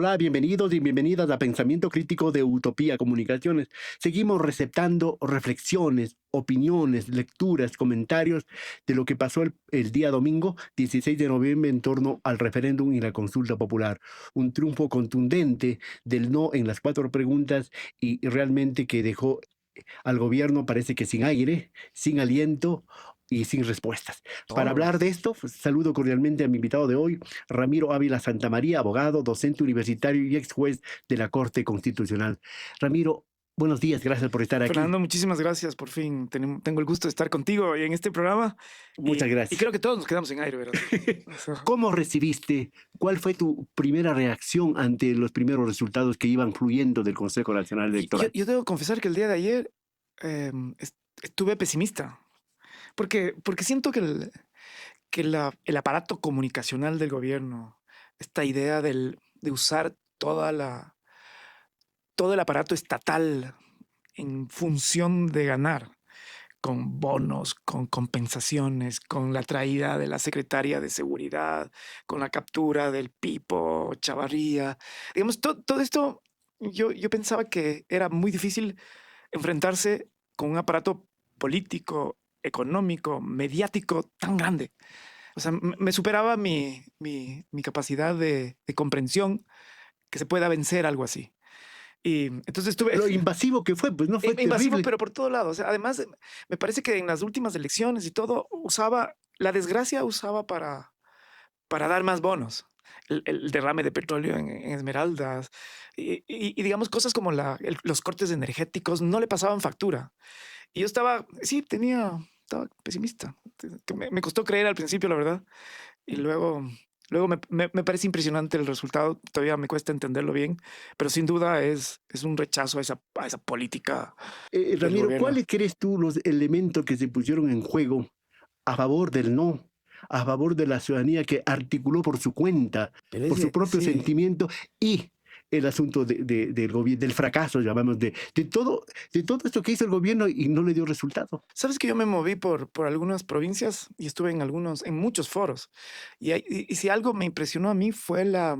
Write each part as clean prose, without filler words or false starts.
Hola, bienvenidos y bienvenidas a Pensamiento Crítico de Utopía Comunicaciones. Seguimos receptando reflexiones, opiniones, lecturas, comentarios de lo que pasó el día domingo 16 de noviembre en torno al referéndum y la consulta popular. Un triunfo contundente del no en las cuatro preguntas y realmente que dejó al gobierno parece que sin aire, sin aliento y sin respuestas. Para Todo. hablar de esto, pues, saludo cordialmente a mi invitado de hoy, Ramiro Ávila Santamaría, abogado, docente universitario y ex juez de la Corte Constitucional. Ramiro, buenos días, gracias por estar aquí. Fernando, muchísimas gracias. Por fin tengo el gusto de estar contigo en este programa Muchas y gracias. creo que todos nos quedamos en aire, ¿verdad? O sea, ¿Cómo recibiste? ¿Cuál fue tu primera reacción ante los primeros resultados que iban fluyendo del Consejo Nacional y yo, Electoral? yo debo confesar que el día de ayer estuve pesimista porque siento que el aparato comunicacional del gobierno, esta idea de usar todo el aparato estatal en función de ganar, con bonos, con compensaciones, con la traída de la secretaria de seguridad, con la captura del Pipo Chavarría. Digamos, todo esto, yo pensaba que era muy difícil enfrentarse con un aparato político, económico, mediático tan grande. O sea, me superaba mi capacidad de comprensión que se pueda vencer algo así. Y entonces estuve, Lo invasivo que fue, pues no fue invasivo, terrible. pero por todo lado. O sea, además, me parece que en las últimas elecciones y todo, usaba la desgracia usaba para dar más bonos. El derrame de petróleo en Esmeraldas y digamos, cosas como los cortes energéticos no le pasaban factura. Y yo estaba pesimista, que me costó creer al principio, la verdad. Y luego me parece impresionante el resultado. Todavía me cuesta entenderlo bien, pero sin duda es un rechazo a esa política del Ramiro, gobierno. ¿cuáles crees tú los elementos que se pusieron en juego a favor del no, a favor de la ciudadanía que articuló por su cuenta, Pero por su propio sí. sentimiento y el asunto del fracaso, llamamos, de todo esto que hizo el gobierno y no le dio resultado? Sabes que yo me moví por algunas provincias y estuve en muchos foros. Y si algo me impresionó a mí fue la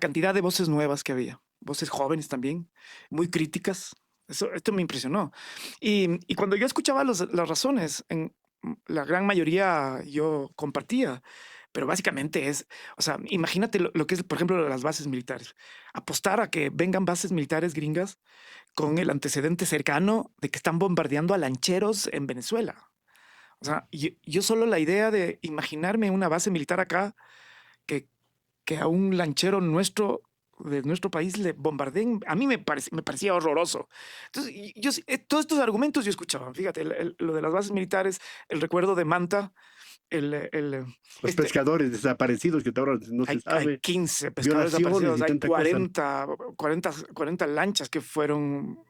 cantidad de voces nuevas que había, voces jóvenes también, muy críticas. Esto me impresionó. Y cuando yo escuchaba las razones, en la gran mayoría yo compartía, pero básicamente o sea, imagínate lo que es, por ejemplo, las bases militares. Apostar a que vengan bases militares gringas con el antecedente cercano de que están bombardeando a lancheros en Venezuela. O sea, yo solo la idea de imaginarme una base militar acá que, que a un lanchero de nuestro país le bombardeen, a mí me parecía horroroso. Entonces, todos estos argumentos yo escuchaba. Fíjate, lo de las bases militares, el recuerdo de Manta, el, el, Los este, pescadores desaparecidos que ahora no se hay sabe, 15 pescadores violaciones desaparecidos, y hay tanta cosa. 40 lanchas que fueron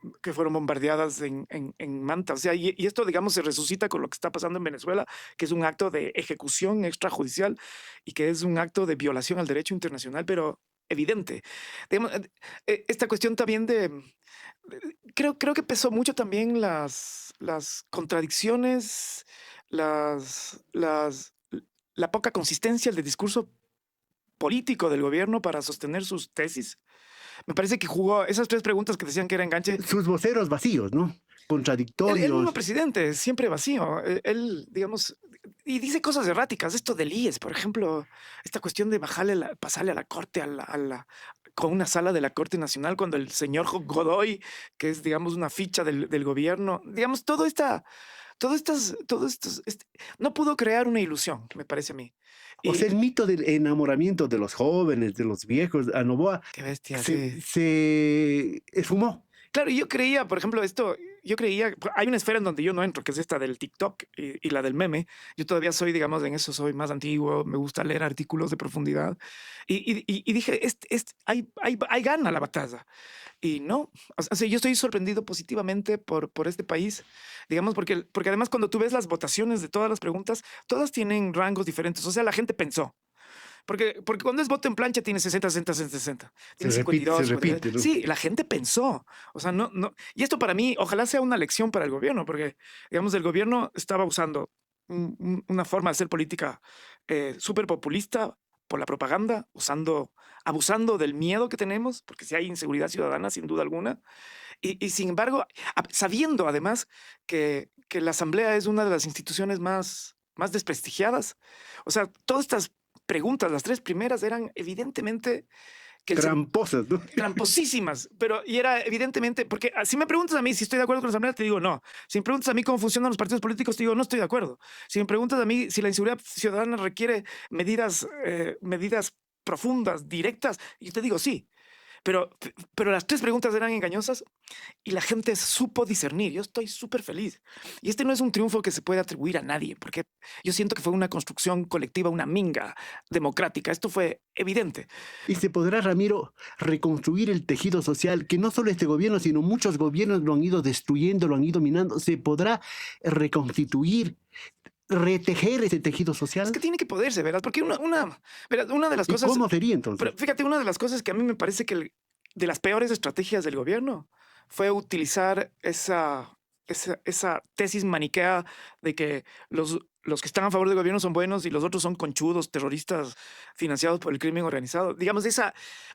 bombardeadas en Manta. O sea, y esto, digamos, se resucita con lo que está pasando en Venezuela, que es un acto de ejecución extrajudicial y que es un acto de violación al derecho internacional, pero evidente. Digamos, esta cuestión también creo que pesó mucho también las contradicciones, las, las, la poca consistencia del discurso político del gobierno para sostener sus tesis. Me parece que jugó esas tres preguntas que decían que era enganche. Sus voceros vacíos, ¿no? El mismo Contradictorios. presidente, siempre vacío. Él, digamos, y dice cosas erráticas. Esto del IES, por ejemplo, esta cuestión de pasarle a la corte, con una sala de la Corte Nacional, cuando el señor Godoy, que es, digamos, una ficha del gobierno, digamos, todo estos, no pudo crear una ilusión, me parece a mí. O sea, Y el mito del enamoramiento de los jóvenes, de los viejos, a Novoa, qué bestia, se, sí. se esfumó. Claro, yo creía, por ejemplo, hay una esfera en donde yo no entro, que es esta del TikTok y la del meme. Yo todavía soy, digamos, en eso soy más antiguo, me gusta leer artículos de profundidad. Y dije, hay gana la batalla. Y no, o sea, yo estoy sorprendido positivamente por este país, digamos, porque además cuando tú ves las votaciones de todas las preguntas, todas tienen rangos diferentes. O sea, la gente pensó. Porque cuando es voto en plancha tiene 60, 60, 60, 60. Tiene Se 52, 53. repite, ¿no? Sí, la gente pensó. O sea, no, no. Y esto para mí, ojalá sea una lección para el gobierno, porque, digamos, el gobierno estaba usando una forma de hacer política súper populista por la propaganda, abusando del miedo que tenemos, porque si hay inseguridad ciudadana, sin duda alguna, y sin embargo, sabiendo además que la Asamblea es una de las instituciones más desprestigiadas. O sea, todas estas preguntas, las tres primeras, eran evidentemente que Tramposas, ¿no? tramposísimas, pero y era evidentemente, porque si me preguntas a mí si estoy de acuerdo con la Asamblea, te digo no. Si me preguntas a mí cómo funcionan los partidos políticos, te digo no estoy de acuerdo. Si me preguntas a mí si la inseguridad ciudadana requiere medidas profundas, directas, yo te digo sí. Pero las tres preguntas eran engañosas y la gente supo discernir. Yo estoy súper feliz. Y este no es un triunfo que se puede atribuir a nadie, porque yo siento que fue una construcción colectiva, una minga democrática. Esto fue evidente. Y se podrá, Ramiro, reconstruir el tejido social, que no solo este gobierno, sino muchos gobiernos lo han ido destruyendo, lo han ido minando. Se podrá reconstituir, retejer ese tejido Es social. que tiene que poderse, ¿verdad? Porque ¿verdad? Una de las ¿Y cosas... cómo sería entonces? Pero fíjate, una de las cosas que a mí me parece que de las peores estrategias del gobierno fue utilizar esa tesis maniquea de que los que están a favor del gobierno son buenos y los otros son conchudos, terroristas financiados por el crimen organizado. Digamos,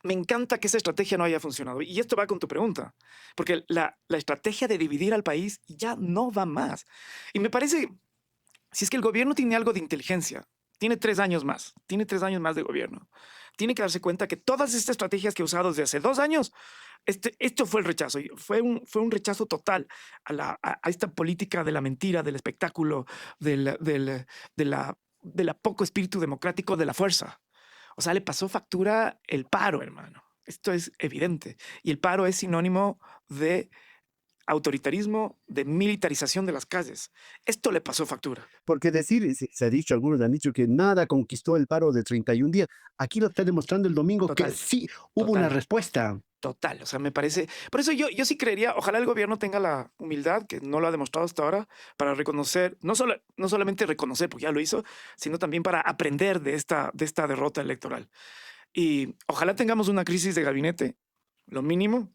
me encanta que esa estrategia no haya funcionado. Y esto va con tu pregunta, porque la estrategia de dividir al país ya no va más. Y me parece, si es que el gobierno tiene algo de inteligencia, tiene 3 años más, de gobierno, tiene que darse cuenta que todas estas estrategias que ha usado desde hace 2 años, esto fue el rechazo, y fue un rechazo total a esta política de la mentira, del espectáculo, de la poco espíritu democrático, de la fuerza. O sea, le pasó factura el paro, hermano. Esto es evidente. Y el paro es sinónimo de autoritarismo, de militarización de las calles. Esto le pasó factura. Porque decir, se ha dicho, algunos han dicho que nada conquistó el paro de 31 días. Aquí lo está demostrando el domingo Total, que sí hubo una total. respuesta. Total, o sea, me parece... Por eso yo sí creería, ojalá el gobierno tenga la humildad, que no lo ha demostrado hasta ahora, para reconocer, no solamente reconocer, porque ya lo hizo, sino también para aprender de esta derrota electoral. Y ojalá tengamos una crisis de gabinete, lo mínimo.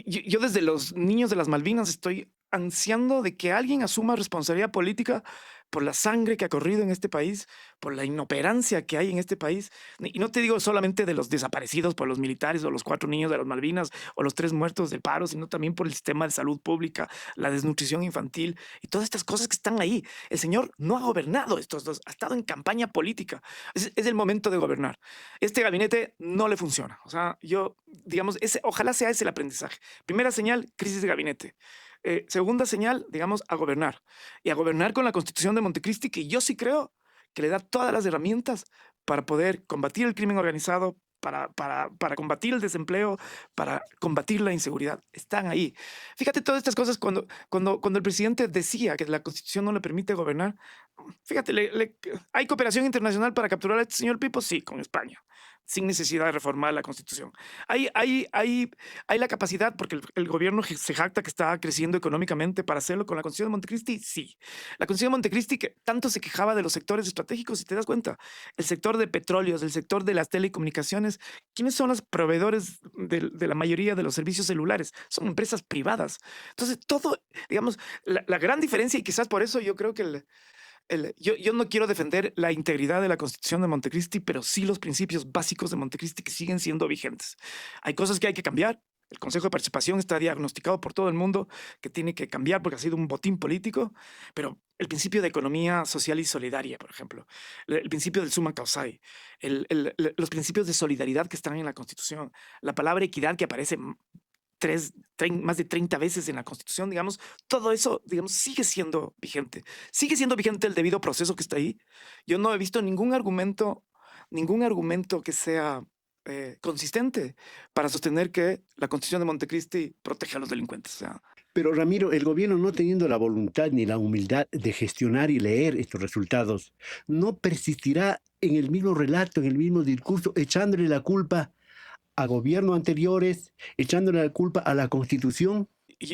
Yo desde los niños de las Malvinas estoy ansiando de que alguien asuma responsabilidad política por la sangre que ha corrido en este país, por la inoperancia que hay en este país. Y no te digo solamente de los desaparecidos por los militares o los 4 niños de las Malvinas o los 3 muertos del paro, sino también por el sistema de salud pública, la desnutrición infantil y todas estas cosas que están ahí. El señor no ha gobernado estos dos, ha estado en campaña política. Es el momento de gobernar. Este gabinete no le funciona. O sea, digamos, ojalá sea ese el aprendizaje. Primera señal, crisis de gabinete. Segunda señal, digamos, a gobernar. Y a gobernar con la Constitución de Montecristi, que yo sí creo que le da todas las herramientas para poder combatir el crimen organizado, para combatir el desempleo, para combatir la inseguridad. Están ahí. Fíjate todas estas cosas cuando el presidente decía que la Constitución no le permite gobernar. Fíjate, ¿hay cooperación internacional para capturar a este señor Pipo? Sí, con España, sin necesidad de reformar la Constitución. Hay la capacidad, porque el gobierno se jacta que está creciendo económicamente para hacerlo con la Constitución de Montecristi, sí. La Constitución de Montecristi, que tanto se quejaba de los sectores estratégicos, si te das cuenta, el sector de petróleos, el sector de las telecomunicaciones, ¿quiénes son los proveedores de la mayoría de los servicios celulares? Son empresas privadas. Entonces, todo, digamos, la gran diferencia, y quizás por eso yo creo que yo no quiero defender la integridad de la Constitución de Montecristi, pero sí los principios básicos de Montecristi que siguen siendo vigentes. Hay cosas que hay que cambiar. El Consejo de Participación está diagnosticado por todo el mundo que tiene que cambiar porque ha sido un botín político, pero el principio de economía social y solidaria, por ejemplo, el principio del summa causae, los principios de solidaridad que están en la Constitución, la palabra equidad que aparece más de 30 veces en la Constitución, digamos, todo eso, digamos, sigue siendo vigente. Sigue siendo vigente el debido proceso que está ahí. Yo no he visto ningún argumento que sea consistente para sostener que la Constitución de Montecristi protege a los delincuentes. O sea, Pero Ramiro, el gobierno no teniendo la voluntad ni la humildad de gestionar y leer estos resultados, no persistirá en el mismo relato, en el mismo discurso, echándole la culpa a gobiernos anteriores, echándole la culpa a la Constitución.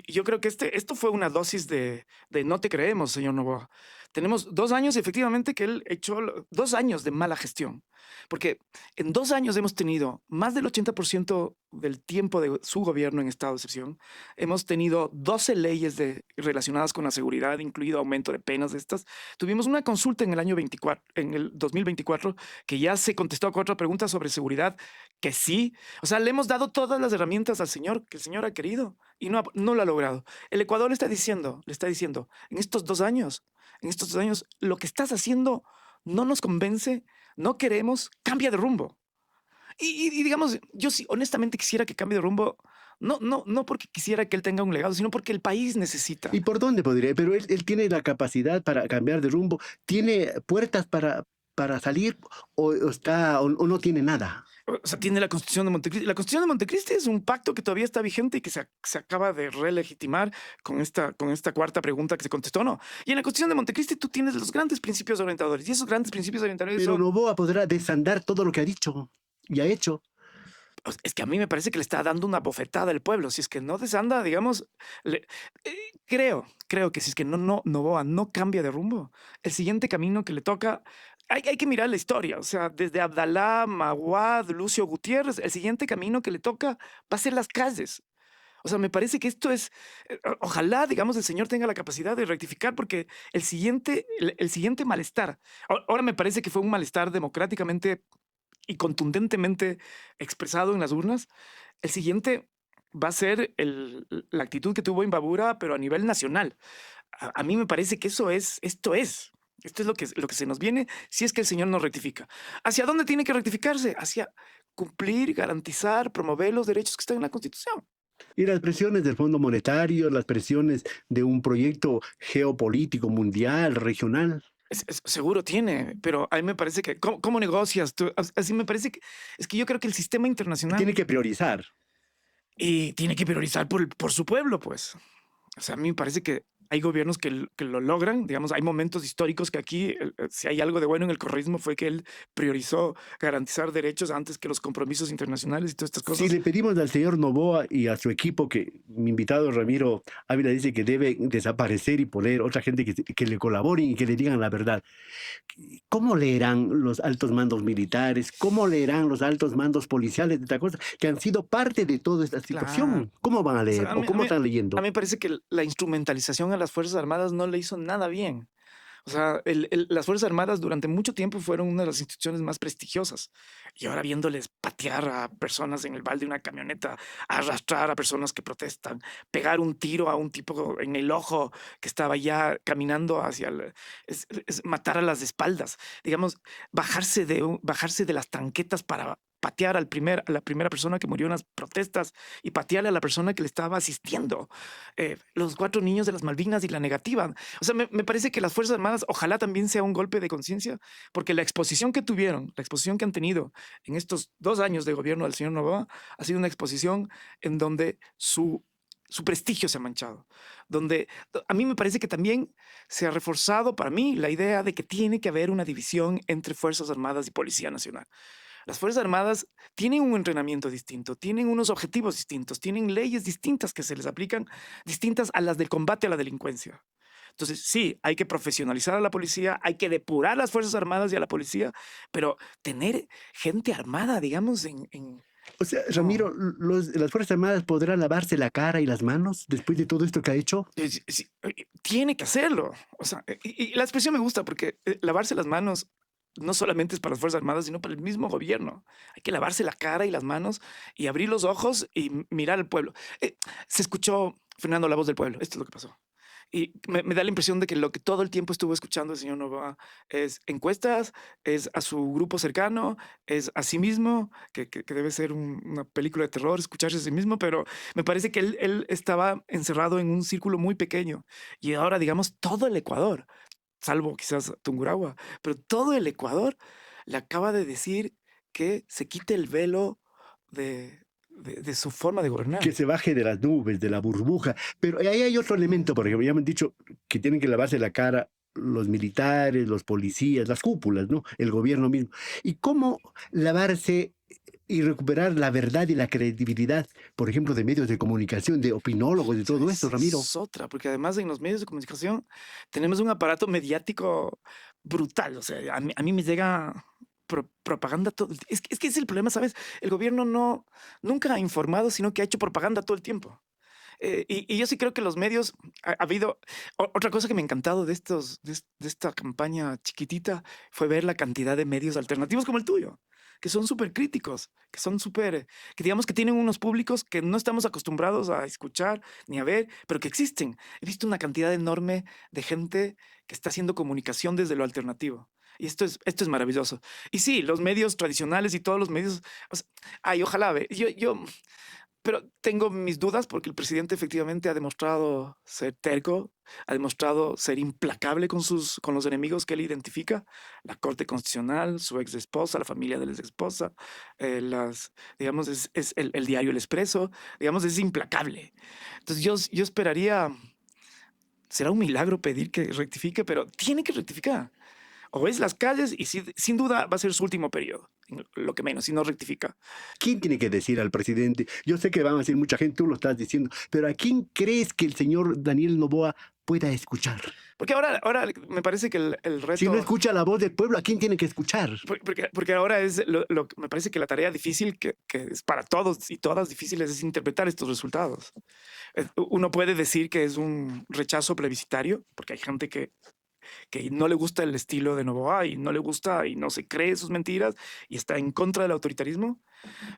yo creo que esto fue una dosis de no te creemos, señor Novoa. Tenemos 2 años, efectivamente, que él echó 2 años de mala gestión. Porque en 2 años hemos tenido más del 80% del tiempo de su gobierno en estado de excepción. Hemos tenido 12 leyes relacionadas con la seguridad, incluido aumento de penas de estas. Tuvimos una consulta en el año 24, en el 2024, que ya se contestó con otra pregunta sobre seguridad, que sí. O sea, le hemos dado todas las herramientas al señor que el señor ha querido y no lo ha logrado. El Ecuador le está diciendo, en estos 2 años, lo que estás haciendo no nos convence, no queremos, cambia de rumbo. Y digamos, yo sí, honestamente quisiera que cambie de rumbo, no porque quisiera que él tenga un legado, sino porque el país necesita. ¿Y por dónde podría? Pero él tiene la capacidad para cambiar de rumbo, tiene puertas para salir o no tiene nada. O sea, tiene la Constitución de Montecristi. La Constitución de Montecristi es un pacto que todavía está vigente y que se acaba de relegitimar con esta cuarta pregunta que se contestó, ¿no? Y en la Constitución de Montecristi tú tienes los grandes principios orientadores, y esos grandes principios orientadores Pero son. Noboa podrá desandar todo lo que ha dicho y ha hecho. Es que a mí me parece que le está dando una bofetada al pueblo. Si es que no desanda, digamos, le- creo que si es que Noboa no cambia de rumbo, el siguiente camino que le toca, hay que mirar la historia. O sea, desde Abdalá, Maguad, Lucio Gutiérrez, el siguiente camino que le toca va a ser las calles. O sea, me parece que esto es, ojalá, digamos, el señor tenga la capacidad de rectificar, porque el siguiente malestar, ahora me parece que fue un malestar democráticamente y contundentemente expresado en las urnas. El siguiente va a ser la actitud que tuvo Imbabura, pero a nivel nacional. A mí me parece que esto es lo que se nos viene si es que el señor no rectifica. ¿Hacia dónde tiene que rectificarse? Hacia cumplir, garantizar, promover los derechos que están en la Constitución. Y las presiones del Fondo Monetario, las presiones de un proyecto geopolítico mundial, regional. Seguro tiene, pero a mí me parece que, ¿cómo negocias tú? Así me parece que, es que yo creo que el sistema internacional Tiene que priorizar. y tiene que priorizar por su pueblo, pues. O sea, a mí me parece que hay gobiernos que lo logran. Digamos, hay momentos históricos que aquí, si hay algo de bueno en el correísmo, fue que él priorizó garantizar derechos antes que los compromisos internacionales y todas estas Si cosas. le pedimos al señor Noboa y a su equipo, que mi invitado Ramiro Ávila dice que debe desaparecer y poner otra gente que le colaboren y que le digan la verdad, ¿cómo leerán los altos mandos militares? ¿Cómo leerán los altos mandos policiales de esta cosa? Que han sido parte de toda esta Claro. situación. ¿Cómo van a O sea, leer? ¿O cómo están a leyendo? mí me parece que la instrumentalización a las Fuerzas Armadas no le hizo nada bien. O sea, las Fuerzas Armadas durante mucho tiempo fueron una de las instituciones más prestigiosas. Y ahora viéndoles patear a personas en el balde de una camioneta, arrastrar a personas que protestan, pegar un tiro a un tipo en el ojo que estaba ya caminando hacia es matar a las espaldas. Digamos, bajarse de las tanquetas para patear a la primera persona que murió en las protestas y patearle a la persona que le estaba asistiendo. Los 4 niños de las Malvinas y la negativa. O sea, me parece que las Fuerzas Armadas ojalá también sea un golpe de conciencia, porque la exposición que tuvieron, la exposición que han tenido en estos 2 años de gobierno del señor Noboa, ha sido una exposición en donde su prestigio se ha manchado. Donde a mí me parece que también se ha reforzado para mí la idea de que tiene que haber una división entre Fuerzas Armadas y Policía Nacional. Las Fuerzas Armadas tienen un entrenamiento distinto, tienen unos objetivos distintos, tienen leyes distintas que se les aplican, distintas a las del combate a la delincuencia. Entonces, sí, hay que profesionalizar a la policía, hay que depurar a las Fuerzas Armadas y a la policía, pero tener gente armada, digamos, O sea, no. Ramiro, ¿las Fuerzas Armadas podrán lavarse la cara y las manos después de todo esto que ha hecho? Sí, tiene que hacerlo. O sea, y la expresión me gusta porque lavarse las manos no solamente es para las Fuerzas Armadas, sino para el mismo gobierno. Hay que lavarse la cara y las manos y abrir los ojos y mirar al pueblo. Se escuchó Fernando, la voz del pueblo. Esto es lo que pasó. Y me da la impresión de que lo que todo el tiempo estuvo escuchando el señor Novoa es encuestas, es a su grupo cercano, es a sí mismo, que debe ser una película de terror, escucharse a sí mismo, pero me parece que él estaba encerrado en un círculo muy pequeño. Y ahora, digamos, todo el Ecuador, salvo quizás Tungurahua, pero todo el Ecuador le acaba de decir que se quite el velo de su forma de Que gobernar. se baje de las nubes, de la burbuja. Pero ahí hay otro elemento, por ejemplo, ya me han dicho que tienen que lavarse la cara los militares, los policías, las cúpulas, ¿no? El gobierno mismo. ¿Y cómo lavarse y recuperar la verdad y la credibilidad, por ejemplo, de medios de comunicación, de opinólogos, de todo esto, Ramiro? Es otra, porque además en los medios de comunicación tenemos un aparato mediático brutal. O sea, a mí me llega. propaganda todo. Es que es el problema, ¿sabes? El gobierno nunca ha informado, sino que ha hecho propaganda todo el tiempo. Y yo sí creo que los medios, ha habido, otra cosa que me ha encantado de esta campaña chiquitita fue ver la cantidad de medios alternativos como el tuyo, que son súper críticos, que son súper, que digamos que tienen unos públicos que no estamos acostumbrados a escuchar ni a ver, pero que existen. He visto una cantidad enorme de gente que está haciendo comunicación desde lo alternativo. Y esto es maravilloso. Y sí, los medios tradicionales y todos los medios, o sea, ay, ojalá, pero tengo mis dudas porque el presidente efectivamente ha demostrado ser terco, ha demostrado ser implacable con los enemigos que él identifica, la Corte Constitucional, su ex esposa, la familia de la ex esposa, digamos, es el diario El Expreso, digamos, es implacable. Entonces yo esperaría, será un milagro pedir que rectifique, pero tiene que rectificar. O es las calles y sin duda va a ser su último periodo, lo que menos, si no rectifica. ¿Quién tiene que decir al presidente? Yo sé que van a decir mucha gente, tú lo estás diciendo, pero ¿a quién crees que el señor Daniel Noboa pueda escuchar? Porque ahora me parece que el Si no reto, escucha la voz del pueblo, ¿a quién tiene que escuchar? porque ahora es me parece que la tarea difícil que es para todos y todas difíciles es interpretar estos resultados. Uno puede decir que es un rechazo plebiscitario, porque hay gente que no le gusta el estilo de Noboa y no le gusta y no se cree sus mentiras y está en contra del autoritarismo.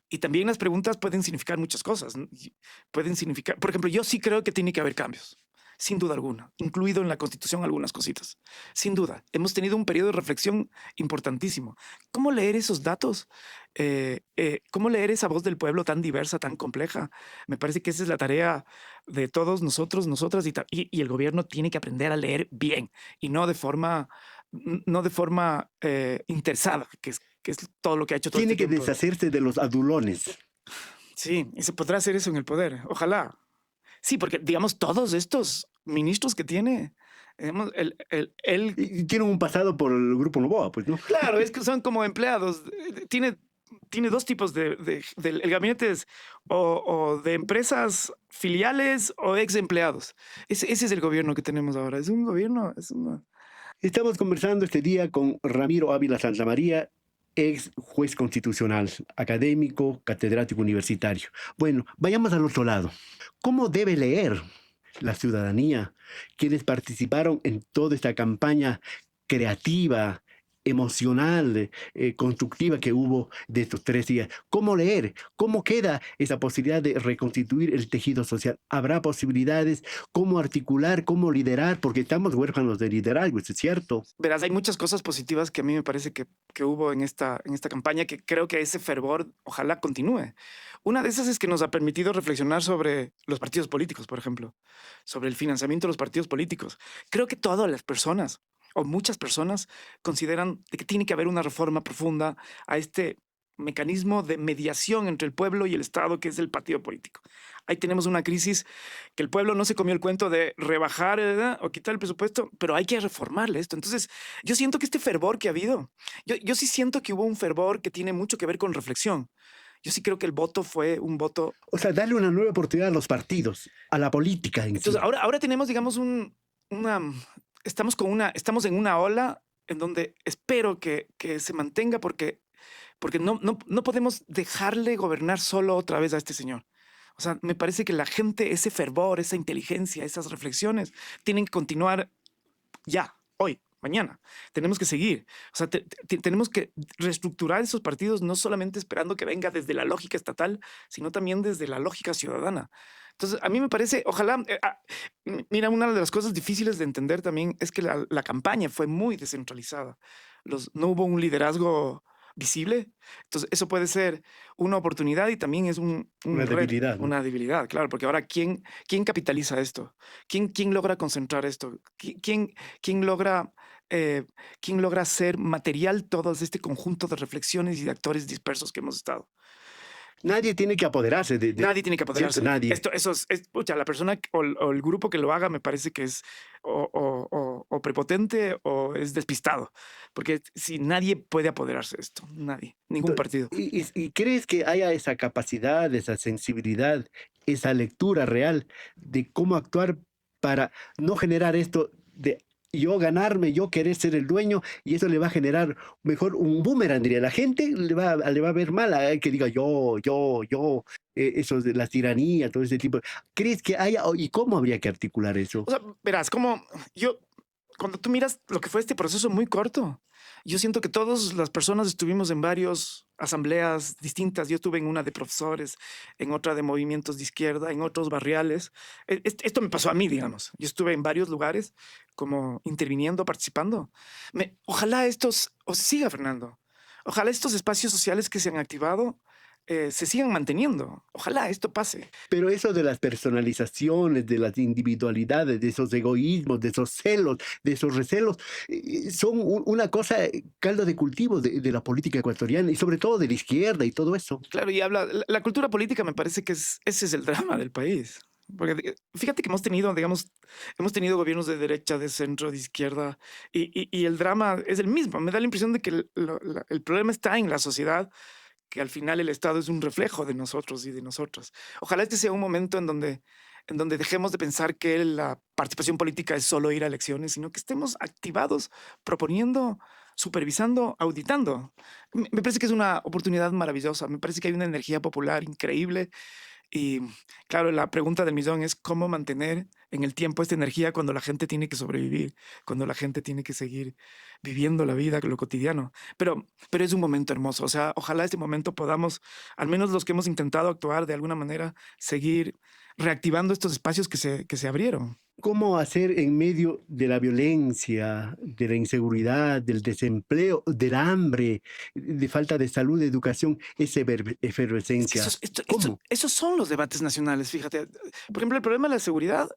Y también las preguntas pueden significar muchas cosas, ¿no? Y pueden significar, por ejemplo, yo sí creo que tiene que haber cambios, sin duda alguna, incluido en la Constitución algunas cositas. Sin duda, hemos tenido un periodo de reflexión importantísimo. ¿Cómo leer esos datos? ¿Cómo leer esa voz del pueblo tan diversa, tan compleja? Me parece que esa es la tarea de todos nosotros, nosotras, y el gobierno tiene que aprender a leer bien y no de forma interesada, que es todo lo que ha hecho todo Tiene este que tiempo. deshacerse de los adulones. Sí, y se podrá hacer eso en el poder, ojalá. Sí, porque digamos, todos estos ministros que tiene, digamos, Y tienen un pasado por el grupo Noboa, pues, ¿no? claro, es que son como empleados. Tiene dos tipos el gabinete es o de empresas filiales o ex empleados. Ese es el gobierno que tenemos ahora. Es un gobierno, Estamos conversando este día con Ramiro Ávila Santamaría, ex juez constitucional, académico, catedrático universitario. Bueno, vayamos al otro lado. ¿Cómo debe leer la ciudadanía, quienes participaron en toda esta campaña creativa, emocional, constructiva que hubo de estos 3 días? ¿Cómo leer? ¿Cómo queda esa posibilidad de reconstituir el tejido social? ¿Habrá posibilidades? ¿Cómo articular? ¿Cómo liderar? Porque estamos huérfanos de liderazgo, eso es cierto. verás, hay muchas cosas positivas que a mí me parece que hubo en esta campaña, que creo que ese fervor ojalá continúe. Una de esas es que nos ha permitido reflexionar sobre los partidos políticos, por ejemplo, sobre el financiamiento de los partidos políticos. Creo que todas las personas, o muchas personas, consideran de que tiene que haber una reforma profunda a este mecanismo de mediación entre el pueblo y el Estado, que es el partido político. Ahí tenemos una crisis que el pueblo no se comió el cuento de rebajar o quitar el presupuesto, pero hay que reformarle esto. Entonces, yo siento que este fervor que ha habido, yo sí siento que hubo un fervor que tiene mucho que ver con reflexión. Yo sí creo que el voto fue un voto. O sea, darle una nueva oportunidad a los partidos, a la política en sí. Entonces, ahora tenemos, digamos, una, estamos en una ola en donde espero que se mantenga porque no podemos dejarle gobernar solo otra vez a este señor. O sea, me parece que la gente, ese fervor, esa inteligencia, esas reflexiones, tienen que continuar ya, hoy, mañana. Tenemos que seguir. O sea, tenemos que reestructurar esos partidos, no solamente esperando que venga desde la lógica estatal, sino también desde la lógica ciudadana. Entonces, a mí me parece, ojalá, mira, una de las cosas difíciles de entender también es que la campaña fue muy descentralizada. No hubo un liderazgo visible. Entonces, eso puede ser una oportunidad y también es Una reto, debilidad, ¿no? una debilidad, claro, porque ahora, ¿quién capitaliza esto? ¿Quién logra concentrar esto? ¿Quién logra, quién logra hacer material todo este conjunto de reflexiones y de actores dispersos que hemos estado? Nadie tiene que apoderarse de Nadie tiene que ¿cierto? apoderarse. Nadie. Pucha, la persona o el grupo que lo haga me parece que es o prepotente o es despistado. Porque si nadie puede apoderarse de esto, nadie, ningún partido. ¿Y crees que haya esa capacidad, esa sensibilidad, esa lectura real de cómo actuar para no generar esto de yo ganarme, yo querer ser el dueño, y eso le va a generar mejor un boomerang, diría. La gente le va a ver mal a que diga yo, eso de la tiranía, todo ese tipo. ¿Crees que haya, y cómo habría que articular eso? O sea, verás, como yo, cuando tú miras lo que fue este proceso muy corto, yo siento que todas las personas estuvimos en varias asambleas distintas. Yo estuve en una de profesores, en otra de movimientos de izquierda, en otros barriales. Esto me pasó a mí, digamos. Yo estuve en varios lugares como interviniendo, participando. Ojalá estos, o siga Fernando, ojalá estos espacios sociales que se han activado se sigan manteniendo. Ojalá esto pase. Pero eso de las personalizaciones, de las individualidades, de esos egoísmos, de esos celos, de esos recelos, son una cosa, caldo de cultivo de la política ecuatoriana y sobre todo de la izquierda y todo eso. Claro, y habla, la cultura política me parece que ese es el drama del país. Porque fíjate que hemos tenido, digamos, hemos tenido gobiernos de derecha, de centro, de izquierda, y el drama es el mismo. Me da la impresión de que el problema está en la sociedad, que al final el Estado es un reflejo de nosotros y de nosotras. Ojalá este sea un momento en donde dejemos de pensar que la participación política es solo ir a elecciones, sino que estemos activados, proponiendo, supervisando, auditando. Me parece que es una oportunidad maravillosa, me parece que hay una energía popular increíble y claro, la pregunta del millón es cómo mantener en el tiempo esta energía cuando la gente tiene que sobrevivir, cuando la gente tiene que seguir viviendo la vida, lo cotidiano. Pero es un momento hermoso. O sea, ojalá este momento podamos, al menos los que hemos intentado actuar de alguna manera, seguir reactivando estos espacios que se abrieron. ¿Cómo hacer en medio de la violencia, de la inseguridad, del desempleo, del hambre, de falta de salud, de educación, esa Es que efervescencia? ¿Cómo? esos son los debates nacionales, fíjate. Por ejemplo, el problema de la seguridad,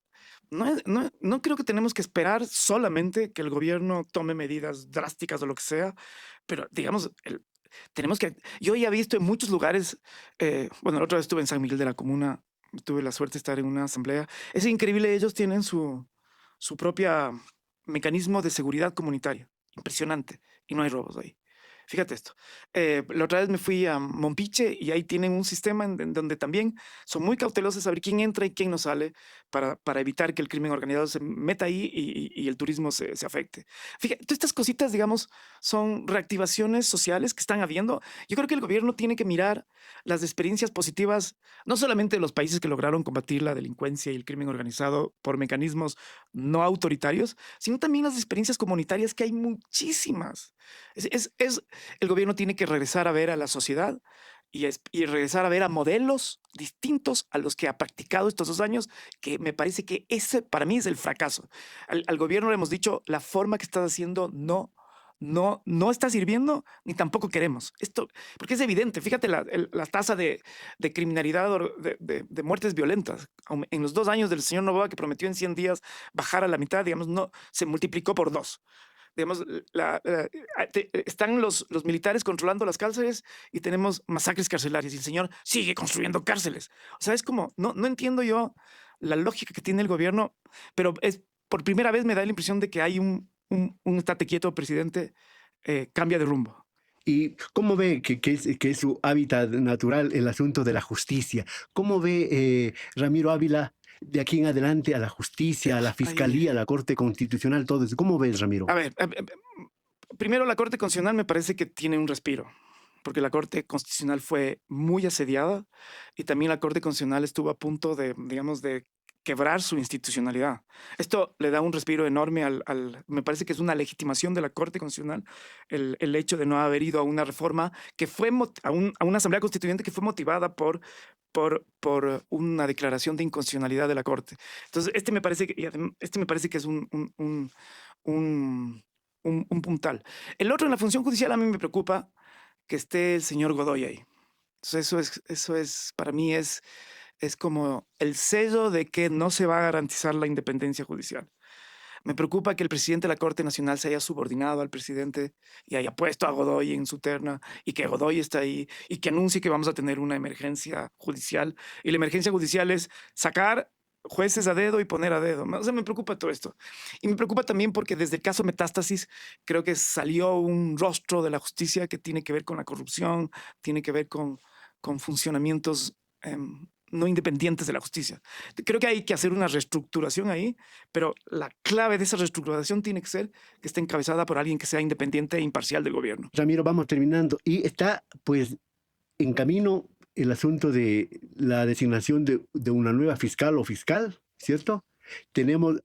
no creo que tenemos que esperar solamente que el gobierno tome medidas drásticas o lo que sea, pero digamos, tenemos que... Yo ya he visto en muchos lugares, bueno, la otra vez estuve en San Miguel de la Comuna, tuve la suerte de estar en una asamblea. Es increíble, ellos tienen su propia mecanismo de seguridad comunitaria, impresionante, y no hay robos ahí. Fíjate esto. La otra vez me fui a Mompiche y ahí tienen un sistema en donde también son muy cautelosos de saber quién entra y quién no sale para evitar que el crimen organizado se meta ahí y el turismo se afecte. Fíjate, todas estas cositas, digamos, son reactivaciones sociales que están habiendo. Yo creo que el gobierno tiene que mirar las experiencias positivas, no solamente de los países que lograron combatir la delincuencia y el crimen organizado por mecanismos no autoritarios, sino también las experiencias comunitarias, que hay muchísimas. El gobierno tiene que regresar a ver a la sociedad y regresar a ver a modelos distintos a los que ha practicado estos 2 años, que me parece que ese para mí es el fracaso. Al gobierno le hemos dicho, la forma que estás haciendo no está sirviendo, ni tampoco queremos. Esto, porque es evidente, fíjate la tasa de criminalidad, de muertes violentas. En los 2 años del señor Noboa, que prometió en 100 días bajar a la mitad, digamos, no, se multiplicó por 2. Digamos, están los militares controlando las cárceles y tenemos masacres carcelarias y el señor sigue construyendo cárceles. O sea, es como, no entiendo yo la lógica que tiene el gobierno, pero por primera vez me da la impresión de que hay un estate quieto presidente, cambia de rumbo. ¿Y cómo ve que es su hábitat natural el asunto de la justicia? ¿Cómo ve Ramiro Ávila de aquí en adelante a la justicia, a la Ay, fiscalía, a la Corte Constitucional, todo eso? ¿Cómo ves, Ramiro? a ver, primero la Corte Constitucional me parece que tiene un respiro, porque la Corte Constitucional fue muy asediada y también la Corte Constitucional estuvo a punto de, digamos, de quebrar su institucionalidad. Esto le da un respiro enorme me parece que es una legitimación de la Corte Constitucional el hecho de no haber ido a una reforma que fue, a una asamblea constituyente que fue motivada por una declaración de inconstitucionalidad de la Corte. Entonces, este me parece que es un, un puntal. El otro, en la función judicial, a mí me preocupa que esté el señor Godoy ahí. Entonces, eso es, para mí es como el sello de que no se va a garantizar la independencia judicial. Me preocupa que el presidente de la Corte Nacional se haya subordinado al presidente y haya puesto a Godoy en su terna y que Godoy está ahí y que anuncie que vamos a tener una emergencia judicial. Y la emergencia judicial es sacar jueces a dedo y poner a dedo. O sea, me preocupa todo esto. Y me preocupa también porque desde el caso Metástasis creo que salió un rostro de la justicia que tiene que ver con la corrupción, tiene que ver con funcionamientos no independientes de la justicia. Creo que hay que hacer una reestructuración ahí, pero la clave de esa reestructuración tiene que ser que esté encabezada por alguien que sea independiente e imparcial del gobierno. Ramiro, vamos terminando. Y está, pues, en camino el asunto de la designación de una nueva fiscal o fiscal, ¿cierto? Tenemos,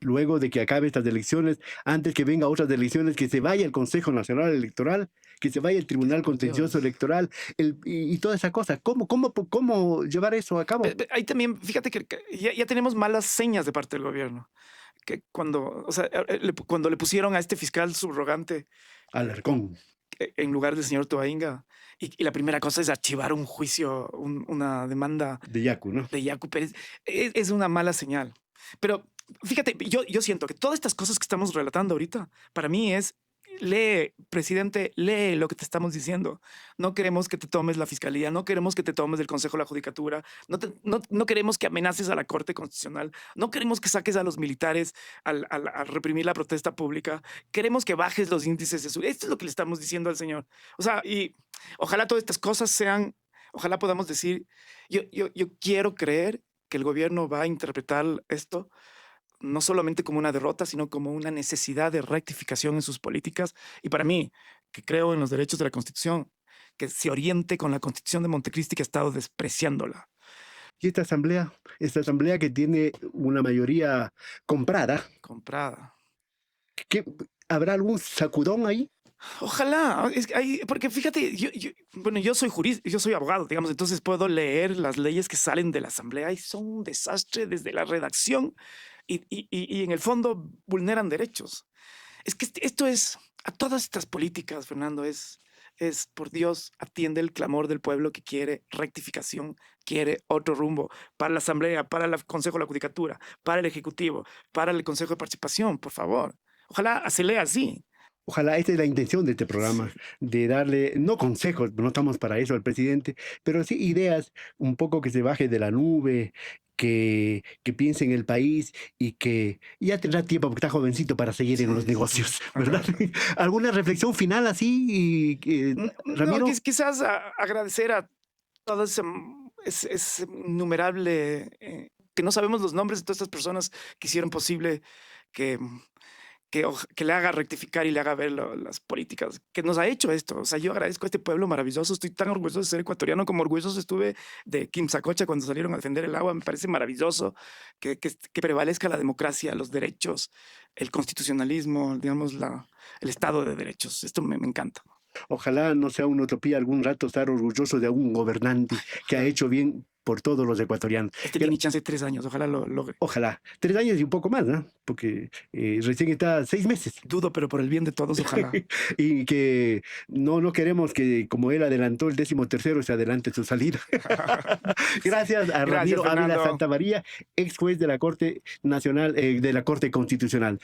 luego de que acabe estas elecciones, antes que venga otras elecciones, que se vaya el Consejo Nacional Electoral, que se vaya el Tribunal Contencioso Dios. Electoral, y toda esa cosa. ¿Cómo llevar eso a cabo? Ahí también, fíjate que ya tenemos malas señas de parte del gobierno. Que cuando, o sea, cuando le pusieron a este fiscal subrogante Alarcón, en lugar del señor Toainga, y la primera cosa es archivar un juicio, una demanda de Yacu, ¿no? de Yacu Pérez, es una mala señal. Pero fíjate, yo siento que todas estas cosas que estamos relatando ahorita, para mí es, lee, presidente, lee lo que te estamos diciendo. No queremos que te tomes la fiscalía, no queremos que te tomes el Consejo de la Judicatura, no queremos que amenaces a la Corte Constitucional, no queremos que saques a los militares a reprimir la protesta pública, queremos que bajes los índices de su... Esto es lo que le estamos diciendo al señor. O sea, y ojalá todas estas cosas sean, ojalá podamos decir, yo quiero creer que el gobierno va a interpretar esto no solamente como una derrota, sino como una necesidad de rectificación en sus políticas. Y para mí, que creo en los derechos de la Constitución, que se oriente con la Constitución de Montecristi, que ha estado despreciándola. Y esta asamblea que tiene una mayoría comprada, Comprada. ¿habrá algún sacudón ahí? Ojalá, porque fíjate, bueno, yo soy jurista, yo soy abogado, digamos, entonces puedo leer las leyes que salen de la asamblea y son un desastre desde la redacción y en el fondo vulneran derechos. Es que esto es, a todas estas políticas, Fernando, es por Dios, atiende el clamor del pueblo que quiere rectificación, quiere otro rumbo para la asamblea, para el Consejo de la Judicatura, para el Ejecutivo, para el Consejo de Participación, por favor. Ojalá se lea así. Ojalá esta es la intención de este programa, de darle, no consejos, no estamos para eso al presidente, pero sí ideas un poco que se baje de la nube, que piense en el país y que ya tendrá tiempo porque está jovencito para seguir en los negocios, ¿verdad? ¿Alguna reflexión final así, Ramiro? No, quizás agradecer a todo ese innumerable, que no sabemos los nombres de todas estas personas que hicieron posible que le haga rectificar y le haga ver las políticas que nos ha hecho esto. O sea, yo agradezco a este pueblo maravilloso. Estoy tan orgulloso de ser ecuatoriano como orgulloso estuve de Quimsacocha cuando salieron a defender el agua. Me parece maravilloso que prevalezca la democracia, los derechos, el constitucionalismo, digamos, el Estado de Derechos. Esto me encanta. Ojalá no sea una utopía algún rato estar orgulloso de algún gobernante que ha hecho bien por todos los ecuatorianos. Tiene chance de 3 años, ojalá lo logre. Ojalá. 3 años y un poco más, ¿no? Porque recién está 6 meses. Dudo, pero por el bien de todos, ojalá. Y que no queremos que, como él adelantó el 13º, se adelante su salida. Gracias a Ramiro Ávila Santamaría, ex juez de la Corte Nacional, de la Corte Constitucional.